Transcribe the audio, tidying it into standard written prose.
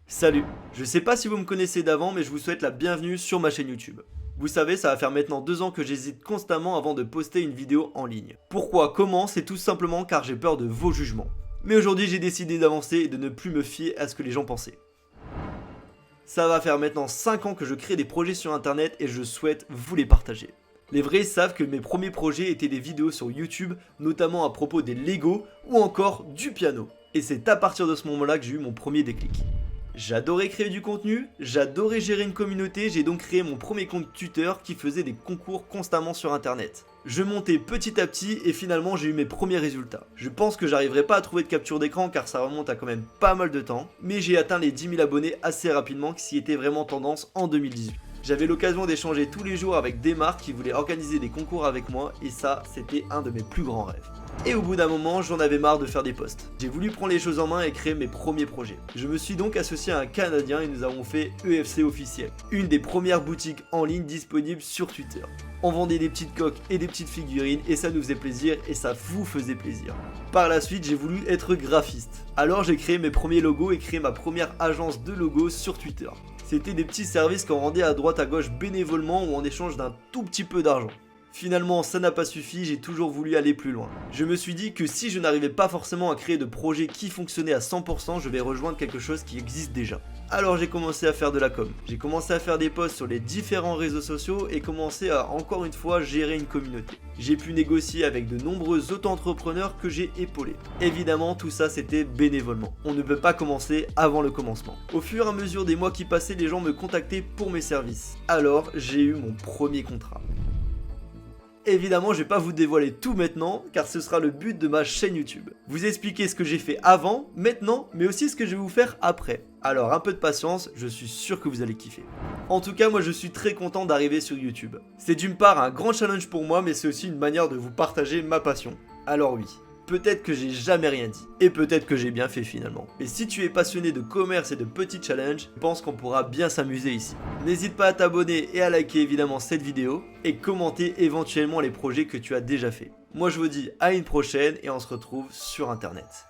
Salut, je sais pas si vous me connaissez d'avant mais je vous souhaite la bienvenue sur ma chaîne YouTube. Vous savez, ça va faire maintenant 2 ans que j'hésite constamment avant de poster une vidéo en ligne. Pourquoi, comment, c'est tout simplement car j'ai peur de vos jugements. Mais aujourd'hui j'ai décidé d'avancer et de ne plus me fier à ce que les gens pensaient. Ça va faire maintenant 5 ans que je crée des projets sur internet et je souhaite vous les partager. Les vrais savent que mes premiers projets étaient des vidéos sur YouTube, notamment à propos des Lego ou encore du piano. Et c'est à partir de ce moment-là que j'ai eu mon premier déclic. J'adorais créer du contenu, j'adorais gérer une communauté, j'ai donc créé mon premier compte tuteur qui faisait des concours constamment sur internet. Je montais petit à petit et finalement j'ai eu mes premiers résultats. Je pense que j'arriverai pas à trouver de capture d'écran car ça remonte à quand même pas mal de temps, mais j'ai atteint les 10 000 abonnés assez rapidement, ce qui était vraiment tendance en 2018. J'avais l'occasion d'échanger tous les jours avec des marques qui voulaient organiser des concours avec moi et ça, c'était un de mes plus grands rêves. Et au bout d'un moment, j'en avais marre de faire des posts. J'ai voulu prendre les choses en main et créer mes premiers projets. Je me suis donc associé à un Canadien et nous avons fait EFC officiel, une des premières boutiques en ligne disponibles sur Twitter. On vendait des petites coques et des petites figurines et ça nous faisait plaisir et ça vous faisait plaisir. Par la suite, j'ai voulu être graphiste. Alors j'ai créé mes premiers logos et créé ma première agence de logos sur Twitter. C'était des petits services qu'on rendait à droite à gauche bénévolement ou en échange d'un tout petit peu d'argent. Finalement, ça n'a pas suffi, j'ai toujours voulu aller plus loin. Je me suis dit que si je n'arrivais pas forcément à créer de projets qui fonctionnaient à 100%, je vais rejoindre quelque chose qui existe déjà. Alors j'ai commencé à faire de la com. J'ai commencé à faire des posts sur les différents réseaux sociaux et commencé à encore une fois gérer une communauté. J'ai pu négocier avec de nombreux auto-entrepreneurs que j'ai épaulés. Évidemment, tout ça c'était bénévolement. On ne peut pas commencer avant le commencement. Au fur et à mesure des mois qui passaient, les gens me contactaient pour mes services. Alors j'ai eu mon premier contrat. Évidemment, je vais pas vous dévoiler tout maintenant, car ce sera le but de ma chaîne YouTube. Vous expliquer ce que j'ai fait avant, maintenant, mais aussi ce que je vais vous faire après. Alors un peu de patience, je suis sûr que vous allez kiffer. En tout cas, moi je suis très content d'arriver sur YouTube. C'est d'une part un grand challenge pour moi, mais c'est aussi une manière de vous partager ma passion. Alors oui. Peut-être que j'ai jamais rien dit, et peut-être que j'ai bien fait finalement. Mais si tu es passionné de commerce et de petits challenges, je pense qu'on pourra bien s'amuser ici. N'hésite pas à t'abonner et à liker évidemment cette vidéo, et commenter éventuellement les projets que tu as déjà fait. Moi je vous dis à une prochaine, et on se retrouve sur internet.